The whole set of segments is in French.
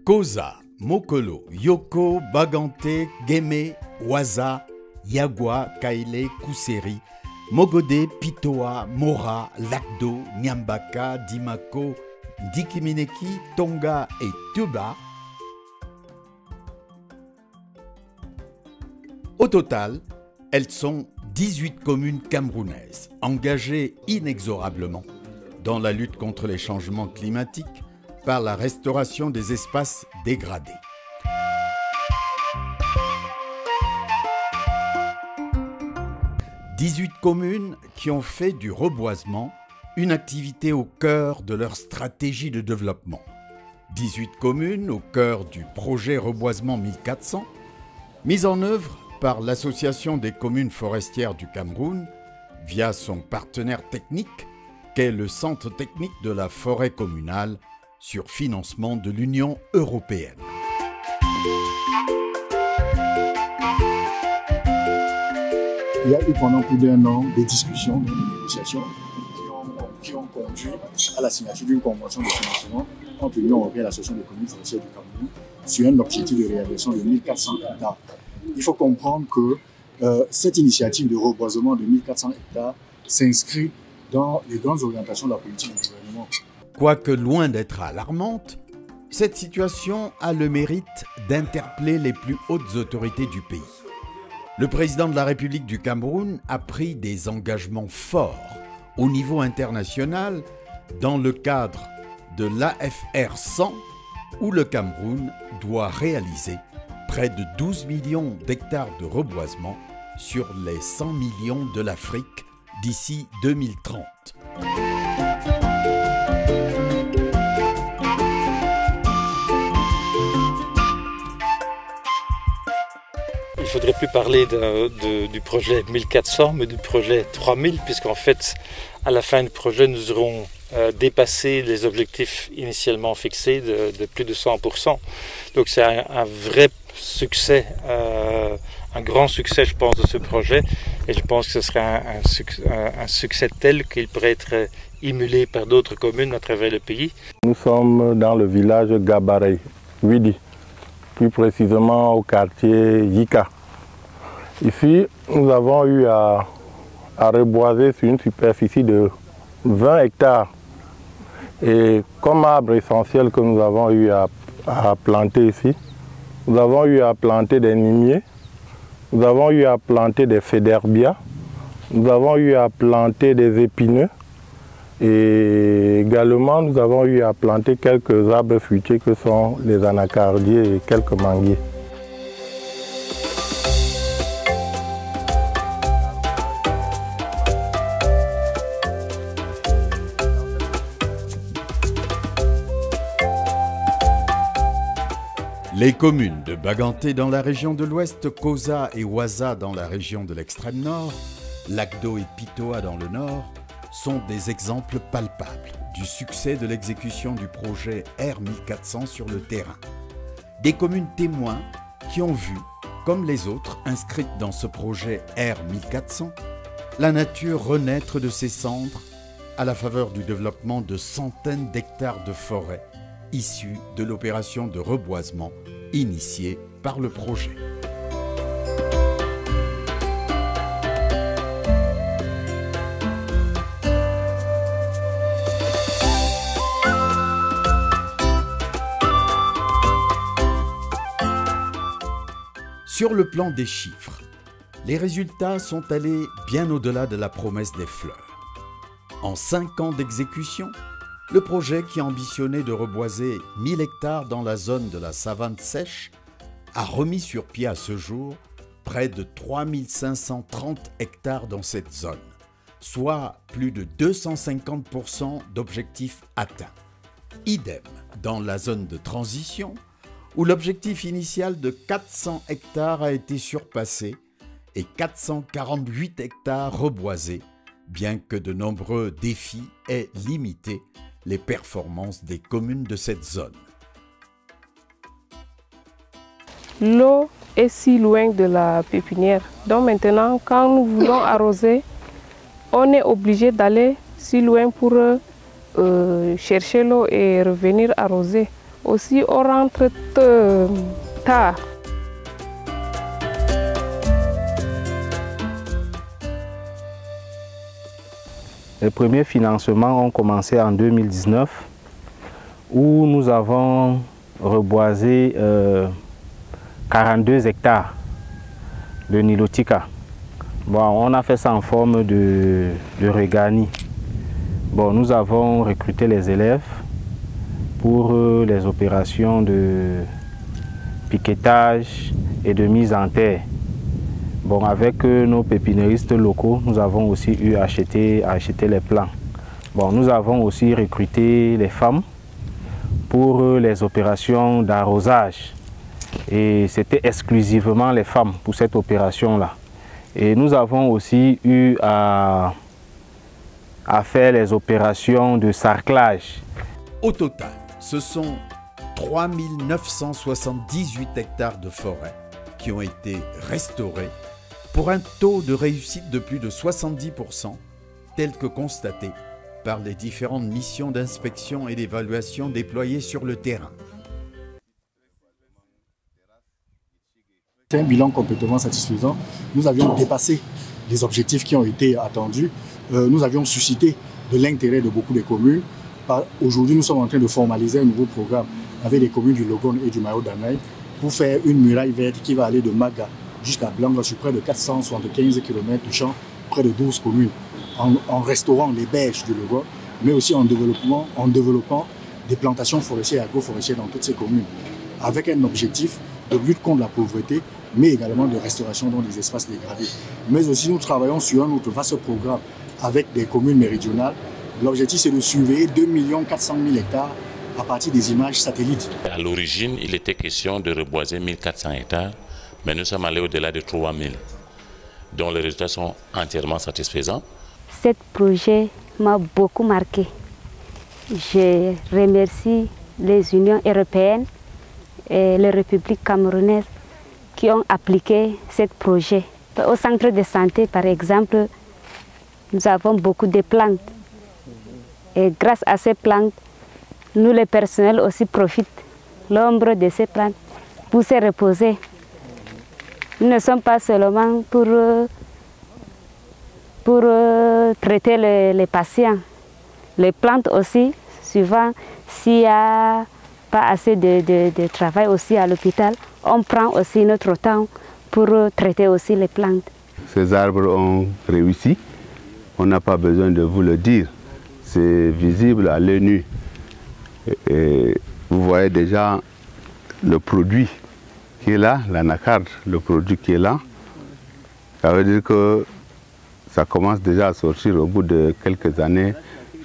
Koza, Mokolo, Yoko, Bagante, Geme, Waza, Yagwa, Kaile, Kuseri, Mogode, Pitoa, Mora, Lakdo, Nyambaka, Dimako, Dikimineki, Tonga et Tuba. Au total, elles sont 18 communes camerounaises, engagées inexorablement dans la lutte contre les changements climatiques par la restauration des espaces dégradés. « 18 communes qui ont fait du reboisement une activité au cœur de leur stratégie de développement. 18 communes au cœur du projet Reboisement 1400, mis en œuvre par l'Association des communes forestières du Cameroun via son partenaire technique qu'est le Centre technique de la forêt communale sur financement de l'Union européenne. Il y a eu pendant plus d'1 an des discussions, des négociations qui ont conduit à la signature d'une convention de financement entre l'Union européenne et l'Association des communes forestières du Cameroun sur un objectif de réalisation de 1400 hectares. Il faut comprendre que cette initiative de reboisement de 1400 hectares s'inscrit dans les grandes orientations de la politique du gouvernement. Quoique loin d'être alarmante, cette situation a le mérite d'interpeller les plus hautes autorités du pays. Le président de la République du Cameroun a pris des engagements forts au niveau international dans le cadre de l'AFR 100 où le Cameroun doit réaliser près de 12 millions d'hectares de reboisement sur les 100 millions de l'Afrique d'ici 2030. Il ne faudrait plus parler du projet 1400, mais du projet 3000, puisqu'en fait, à la fin du projet, nous aurons dépassé les objectifs initialement fixés de plus de 100%. Donc c'est un vrai succès, un grand succès, je pense, de ce projet. Et je pense que ce serait un succès tel qu'il pourrait être émulé par d'autres communes à travers le pays. Nous sommes dans le village Gabaré, Widi, plus précisément au quartier Yika. Ici, nous avons eu à reboiser sur une superficie de 20 hectares. Et comme arbre essentiel que nous avons eu à planter ici, nous avons eu à planter des nimiers, nous avons eu à planter des féderbias, nous avons eu à planter des épineux et également nous avons eu à planter quelques arbres fruitiers que sont les anacardiers et quelques manguiers. Les communes de Baganté dans la région de l'Ouest, Koza et Waza dans la région de l'extrême nord, Lakdo et Pitoa dans le nord, sont des exemples palpables du succès de l'exécution du projet R1400 sur le terrain. Des communes témoins qui ont vu, comme les autres inscrites dans ce projet R1400, la nature renaître de ses cendres à la faveur du développement de centaines d'hectares de forêt issus de l'opération de reboisement initiée par le projet. Sur le plan des chiffres, les résultats sont allés bien au-delà de la promesse des fleurs. En 5 ans d'exécution, le projet qui ambitionnait de reboiser 1000 hectares dans la zone de la savane sèche a remis sur pied à ce jour près de 3530 hectares dans cette zone, soit plus de 250% d'objectifs atteints. Idem dans la zone de transition, où l'objectif initial de 400 hectares a été surpassé et 448 hectares reboisés, bien que de nombreux défis aient limité les performances des communes de cette zone. L'eau est si loin de la pépinière. Donc maintenant, quand nous voulons arroser, on est obligé d'aller si loin pour chercher l'eau et revenir arroser. Aussi, on rentre tard. Les premiers financements ont commencé en 2019 où nous avons reboisé 42 hectares de nilotica. Bon, on a fait ça en forme de regani. Bon, nous avons recruté les élèves pour les opérations de piquetage et de mise en terre. Bon, avec nos pépinéristes locaux, nous avons aussi eu à acheter les plants. Bon, nous avons aussi recruté les femmes pour les opérations d'arrosage. Et c'était exclusivement les femmes pour cette opération-là. Et nous avons aussi eu à faire les opérations de sarclage. Au total, ce sont 3 978 hectares de forêt qui ont été restaurés pour un taux de réussite de plus de 70%, tel que constaté par les différentes missions d'inspection et d'évaluation déployées sur le terrain. C'est un bilan complètement satisfaisant. Nous avions dépassé les objectifs qui ont été attendus. Nous avions suscité de l'intérêt de beaucoup de communes. Aujourd'hui, nous sommes en train de formaliser un nouveau programme avec les communes du Logone et du Mayo d'Anaï pour faire une muraille verte qui va aller de Maga jusqu'à Blanga sur près de 475 km de champs, près de 12 communes, en restaurant les berges du Logone, mais aussi en développant des plantations forestières et agroforestières dans toutes ces communes, avec un objectif de lutte contre la pauvreté, mais également de restauration dans les espaces dégradés. Mais aussi, nous travaillons sur un autre vaste programme avec des communes méridionales. L'objectif, c'est de surveiller 2 400 000 hectares à partir des images satellites. À l'origine, il était question de reboiser 1400 hectares, mais nous sommes allés au-delà de 3000, dont les résultats sont entièrement satisfaisants. Ce projet m'a beaucoup marqué. Je remercie les Unions européennes et les républiques camerounaises qui ont appliqué ce projet. Au centre de santé, par exemple, nous avons beaucoup de plantes. Et grâce à ces plantes, nous, les personnels aussi profitent l'ombre de ces plantes pour se reposer. Nous ne sommes pas seulement pour traiter les patients. Les plantes aussi, souvent, s'il n'y a pas assez de travail aussi à l'hôpital, on prend aussi notre temps pour traiter aussi les plantes. Ces arbres ont réussi, on n'a pas besoin de vous le dire, c'est visible à l'œil nu. Et vous voyez déjà le produit qui est là, l'anacarde, le produit qui est là. Ça veut dire que ça commence déjà à sortir au bout de quelques années.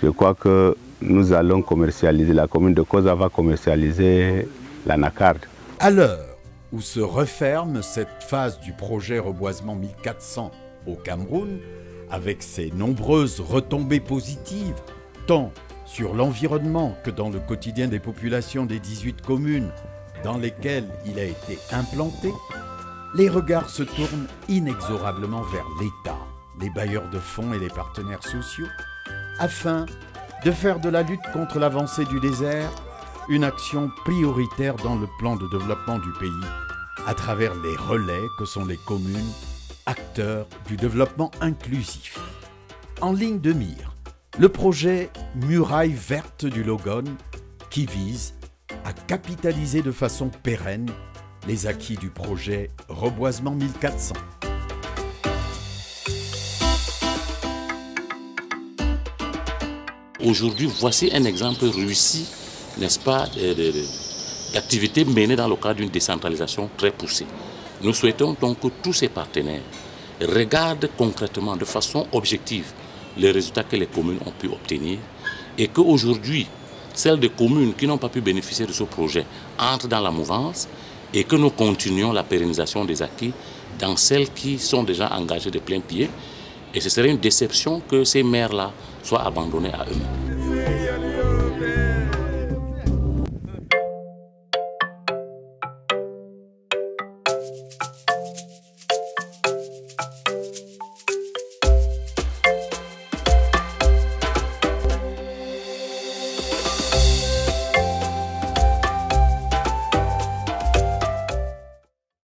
Je crois que nous allons commercialiser, la commune de Koza va commercialiser l'anacarde. À l'heure où se referme cette phase du projet Reboisement 1400 au Cameroun, avec ses nombreuses retombées positives, tant sur l'environnement que dans le quotidien des populations des 18 communes dans lesquelles il a été implanté, les regards se tournent inexorablement vers l'État, les bailleurs de fonds et les partenaires sociaux, afin de faire de la lutte contre l'avancée du désert une action prioritaire dans le plan de développement du pays, à travers les relais que sont les communes, acteurs du développement inclusif. En ligne de mire, le projet Muraille verte du Logone, qui vise à capitaliser de façon pérenne les acquis du projet Reboisement 1400. Aujourd'hui, voici un exemple réussi, n'est-ce pas, d'activités menées dans le cadre d'une décentralisation très poussée. Nous souhaitons donc que tous ces partenaires regardent concrètement, de façon objective, les résultats que les communes ont pu obtenir et qu'aujourd'hui, celles des communes qui n'ont pas pu bénéficier de ce projet entrent dans la mouvance et que nous continuions la pérennisation des acquis dans celles qui sont déjà engagées de plein pied. Et ce serait une déception que ces maires-là soient abandonnés à eux-mêmes.